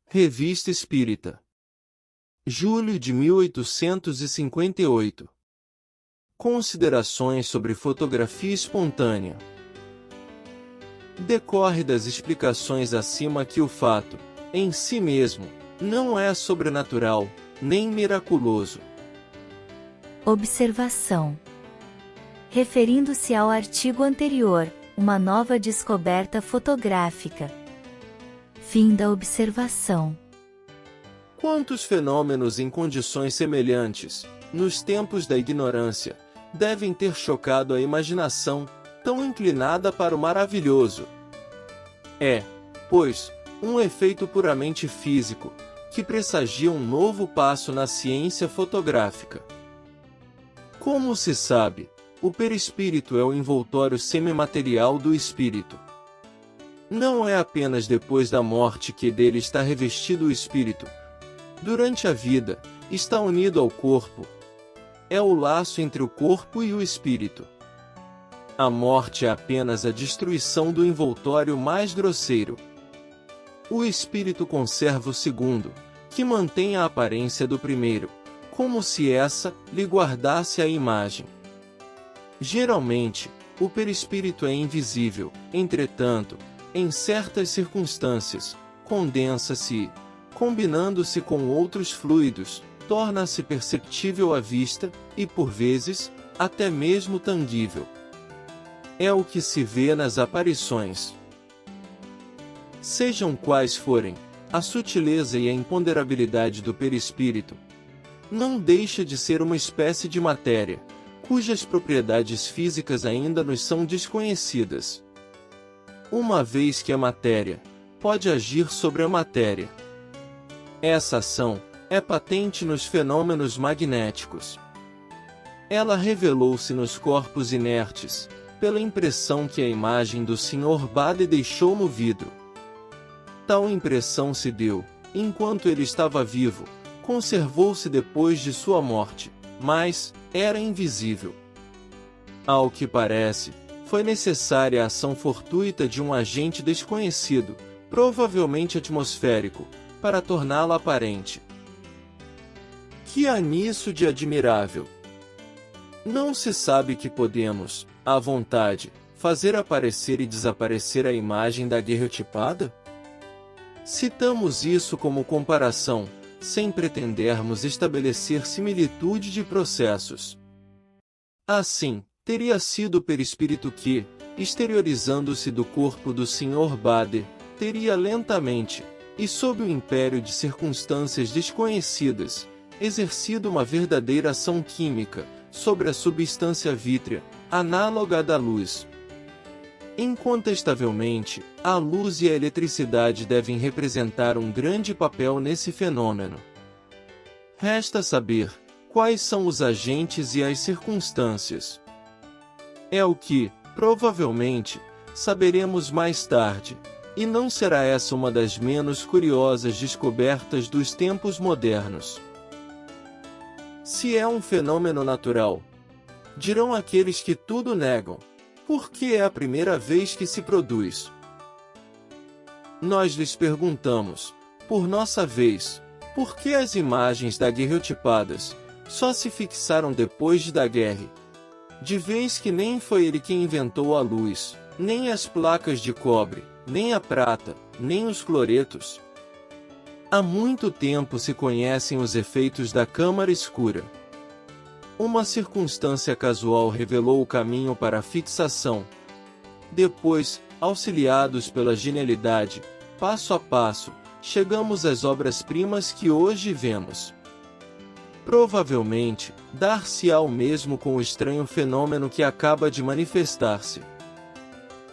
Revista Espírita. Julho de 1858. Considerações sobre fotografia espontânea. Decorre das explicações acima que o fato, em si mesmo, não é sobrenatural, nem miraculoso. Observação. Referindo-se ao artigo anterior, uma nova descoberta fotográfica. Fim da observação. Quantos fenômenos em condições semelhantes, nos tempos da ignorância, devem ter chocado a imaginação, tão inclinada para o maravilhoso? É, pois, um efeito puramente físico, que pressagia um novo passo na ciência fotográfica. Como se sabe, o perispírito é o envoltório semimaterial do espírito. Não é apenas depois da morte que dele está revestido o espírito. Durante a vida, está unido ao corpo. É o laço entre o corpo e o espírito. A morte é apenas a destruição do envoltório mais grosseiro. O espírito conserva o segundo, que mantém a aparência do primeiro, como se essa lhe guardasse a imagem. Geralmente, o perispírito é invisível, entretanto, em certas circunstâncias, condensa-se e, combinando-se com outros fluidos, torna-se perceptível à vista, e por vezes, até mesmo tangível. É o que se vê nas aparições. Sejam quais forem, a sutileza e a imponderabilidade do perispírito, não deixa de ser uma espécie de matéria, cujas propriedades físicas ainda nos são desconhecidas. Uma vez que a matéria pode agir sobre a matéria. Essa ação é patente nos fenômenos magnéticos. Ela revelou-se nos corpos inertes, pela impressão que a imagem do Sr. Bade deixou no vidro. Tal impressão se deu, enquanto ele estava vivo, conservou-se depois de sua morte, mas era invisível. Ao que parece, foi necessária a ação fortuita de um agente desconhecido, provavelmente atmosférico, para torná-la aparente. Que há nisso de admirável? Não se sabe que podemos, à vontade, fazer aparecer e desaparecer a imagem daguerreotipada? Citamos isso como comparação, sem pretendermos estabelecer similitude de processos. Assim, teria sido o perispírito que, exteriorizando-se do corpo do Sr. Bade, teria lentamente, e sob o império de circunstâncias desconhecidas, exercido uma verdadeira ação química sobre a substância vítrea, análoga à da luz. Incontestavelmente, a luz e a eletricidade devem representar um grande papel nesse fenômeno. Resta saber quais são os agentes e as circunstâncias. É o que, provavelmente, saberemos mais tarde, e não será essa uma das menos curiosas descobertas dos tempos modernos. Se é um fenômeno natural, dirão aqueles que tudo negam, porque é a primeira vez que se produz. Nós lhes perguntamos, por nossa vez, por que as imagens daguerreotipadas só se fixaram depois de Daguerre? De vez que nem foi ele quem inventou a luz, nem as placas de cobre, nem a prata, nem os cloretos. Há muito tempo se conhecem os efeitos da câmara escura. Uma circunstância casual revelou o caminho para a fixação. Depois, auxiliados pela genialidade, passo a passo, chegamos às obras-primas que hoje vemos. Provavelmente, dar-se-á o mesmo com o estranho fenômeno que acaba de manifestar-se.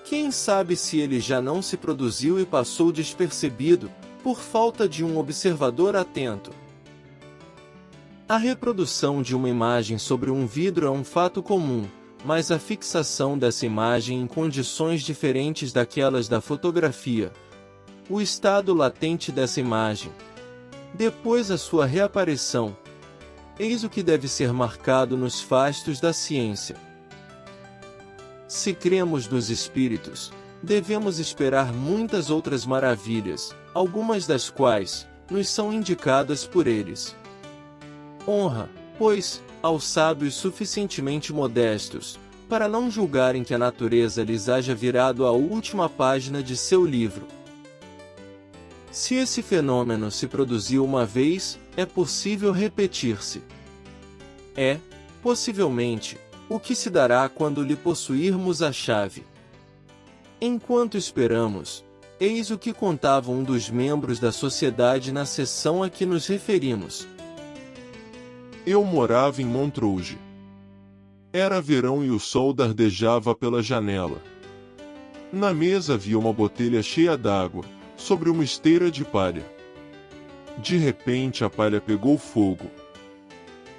Quem sabe se ele já não se produziu e passou despercebido, por falta de um observador atento. A reprodução de uma imagem sobre um vidro é um fato comum, mas a fixação dessa imagem em condições diferentes daquelas da fotografia, o estado latente dessa imagem, depois a sua reaparição, eis o que deve ser marcado nos fastos da ciência. Se cremos nos espíritos, devemos esperar muitas outras maravilhas, algumas das quais nos são indicadas por eles. Honra, pois, aos sábios suficientemente modestos, para não julgarem que a natureza lhes haja virado a última página de seu livro. Se esse fenômeno se produziu uma vez, é possível repetir-se. É, possivelmente, o que se dará quando lhe possuirmos a chave. Enquanto esperamos, eis o que contava um dos membros da sociedade na sessão a que nos referimos. Eu morava em Montrose. Era verão e o sol dardejava pela janela. Na mesa havia uma botelha cheia d'água, sobre uma esteira de palha. De repente a palha pegou fogo.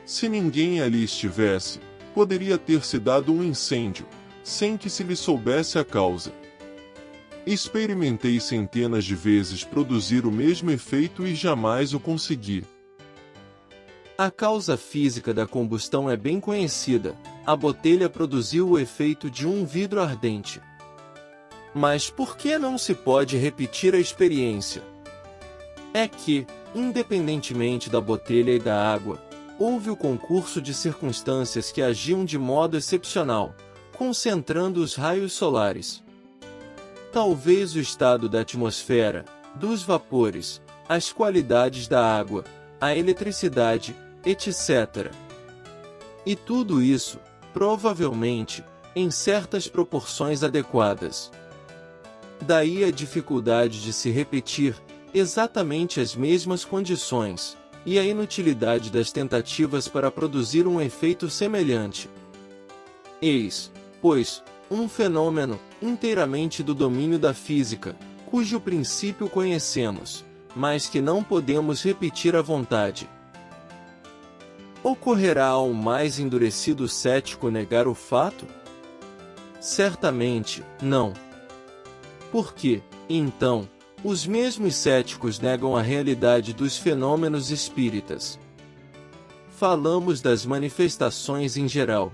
Se ninguém ali estivesse, poderia ter se dado um incêndio, sem que se lhe soubesse a causa. Experimentei centenas de vezes produzir o mesmo efeito e jamais o consegui. A causa física da combustão é bem conhecida. A botelha produziu o efeito de um vidro ardente. Mas por que não se pode repetir a experiência? É que, independentemente da botelha e da água, houve o concurso de circunstâncias que agiam de modo excepcional, concentrando os raios solares. Talvez o estado da atmosfera, dos vapores, as qualidades da água, a eletricidade, etc. E tudo isso, provavelmente, em certas proporções adequadas. Daí a dificuldade de se repetir exatamente as mesmas condições, e a inutilidade das tentativas para produzir um efeito semelhante. Eis, pois, um fenômeno inteiramente do domínio da física, cujo princípio conhecemos, mas que não podemos repetir à vontade. Ocorrerá ao mais endurecido cético negar o fato? Certamente, não. Porque, então, os mesmos céticos negam a realidade dos fenômenos espíritas. Falamos das manifestações em geral.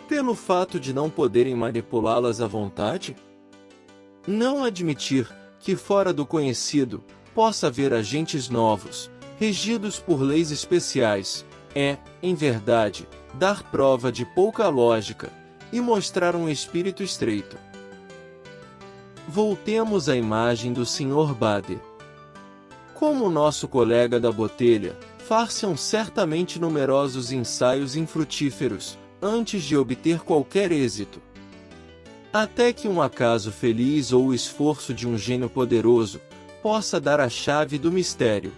Pelo fato de não poderem manipulá-las à vontade? Não admitir que fora do conhecido possa haver agentes novos, regidos por leis especiais, é, em verdade, dar prova de pouca lógica e mostrar um espírito estreito. Voltemos à imagem do Sr. Bade. Como nosso colega da botelha, far-se-ão certamente numerosos ensaios infrutíferos, antes de obter qualquer êxito. Até que um acaso feliz ou o esforço de um gênio poderoso possa dar a chave do mistério.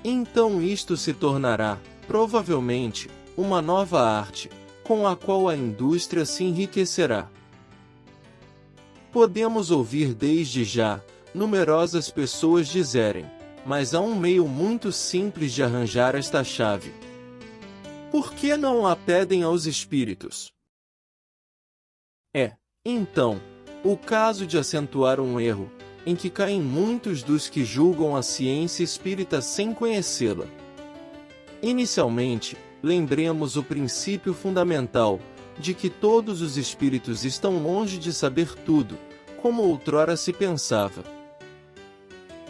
Então isto se tornará, provavelmente, uma nova arte, com a qual a indústria se enriquecerá. Podemos ouvir desde já numerosas pessoas dizerem, mas há um meio muito simples de arranjar esta chave. Por que não a pedem aos espíritos? É, então, o caso de acentuar um erro, em que caem muitos dos que julgam a ciência espírita sem conhecê-la. Inicialmente, lembremos o princípio fundamental, de que todos os espíritos estão longe de saber tudo, como outrora se pensava.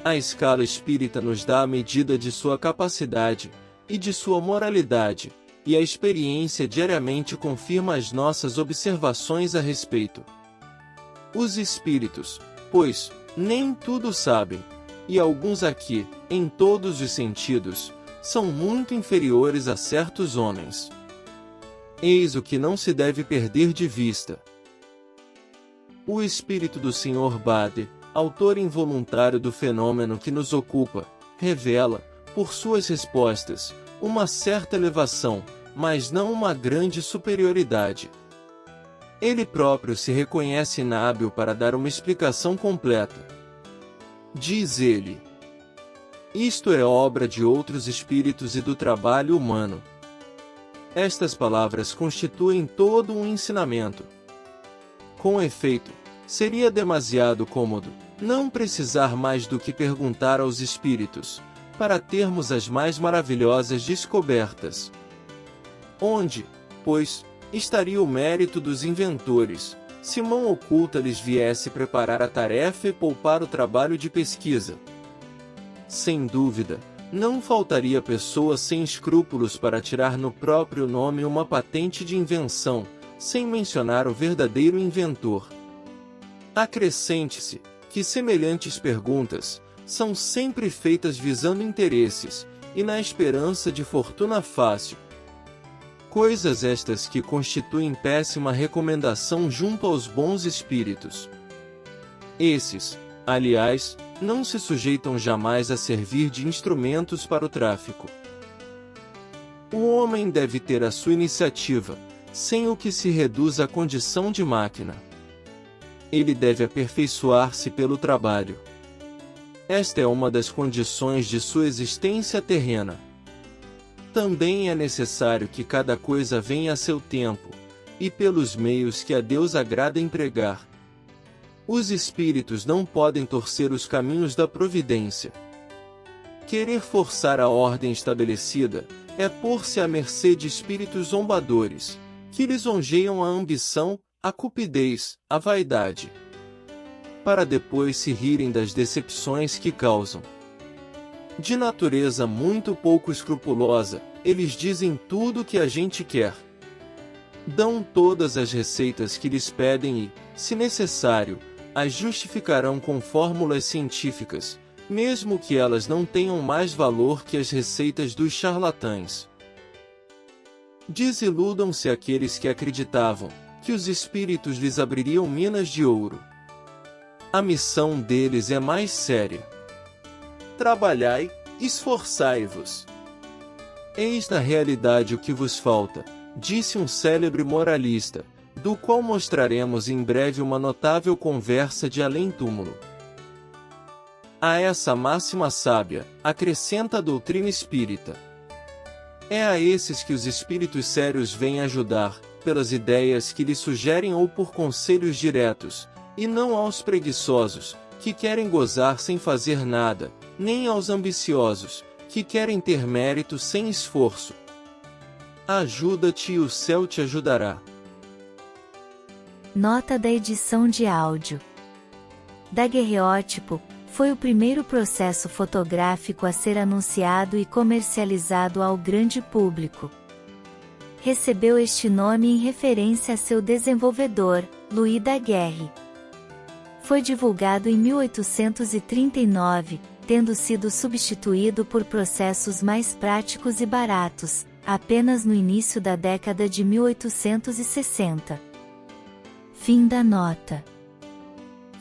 A escala espírita nos dá a medida de sua capacidade, e de sua moralidade, e a experiência diariamente confirma as nossas observações a respeito. Os espíritos, pois, nem tudo sabem, e alguns aqui, em todos os sentidos, são muito inferiores a certos homens. Eis o que não se deve perder de vista. O espírito do Sr. Bade, autor involuntário do fenômeno que nos ocupa, revela, por suas respostas, uma certa elevação, mas não uma grande superioridade. Ele próprio se reconhece inábil para dar uma explicação completa. Diz ele: isto é obra de outros espíritos e do trabalho humano. Estas palavras constituem todo um ensinamento. Com efeito, seria demasiado cômodo não precisar mais do que perguntar aos espíritos, para termos as mais maravilhosas descobertas. Onde, pois, estaria o mérito dos inventores, se mão oculta lhes viesse preparar a tarefa e poupar o trabalho de pesquisa. Sem dúvida, não faltaria pessoa sem escrúpulos para tirar no próprio nome uma patente de invenção, sem mencionar o verdadeiro inventor. Acrescente-se que semelhantes perguntas são sempre feitas visando interesses e na esperança de fortuna fácil. Coisas estas que constituem péssima recomendação junto aos bons espíritos. Esses, aliás, não se sujeitam jamais a servir de instrumentos para o tráfico. O homem deve ter a sua iniciativa, sem o que se reduz à condição de máquina. Ele deve aperfeiçoar-se pelo trabalho. Esta é uma das condições de sua existência terrena. Também é necessário que cada coisa venha a seu tempo, e pelos meios que a Deus agrada empregar. Os espíritos não podem torcer os caminhos da providência. Querer forçar a ordem estabelecida é pôr-se à mercê de espíritos zombadores, que lisonjeiam a ambição, a cupidez, a vaidade, para depois se rirem das decepções que causam. De natureza muito pouco escrupulosa, eles dizem tudo o que a gente quer. Dão todas as receitas que lhes pedem e, se necessário, as justificarão com fórmulas científicas, mesmo que elas não tenham mais valor que as receitas dos charlatães. Desiludam-se aqueles que acreditavam que os espíritos lhes abririam minas de ouro. A missão deles é mais séria. Trabalhai, esforçai-vos. Eis na realidade o que vos falta, disse um célebre moralista, do qual mostraremos em breve uma notável conversa de além-túmulo. A essa máxima sábia, acrescenta a doutrina espírita. É a esses que os espíritos sérios vêm ajudar, pelas ideias que lhes sugerem ou por conselhos diretos, e não aos preguiçosos, que querem gozar sem fazer nada, nem aos ambiciosos, que querem ter mérito sem esforço. Ajuda-te e o céu te ajudará. Nota da edição de áudio. Daguerreótipo foi o primeiro processo fotográfico a ser anunciado e comercializado ao grande público. Recebeu este nome em referência a seu desenvolvedor, Louis Daguerre. Foi divulgado em 1839, tendo sido substituído por processos mais práticos e baratos, apenas no início da década de 1860. Fim da nota.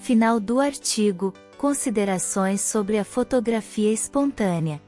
Final do artigo. Considerações sobre a fotografia espontânea.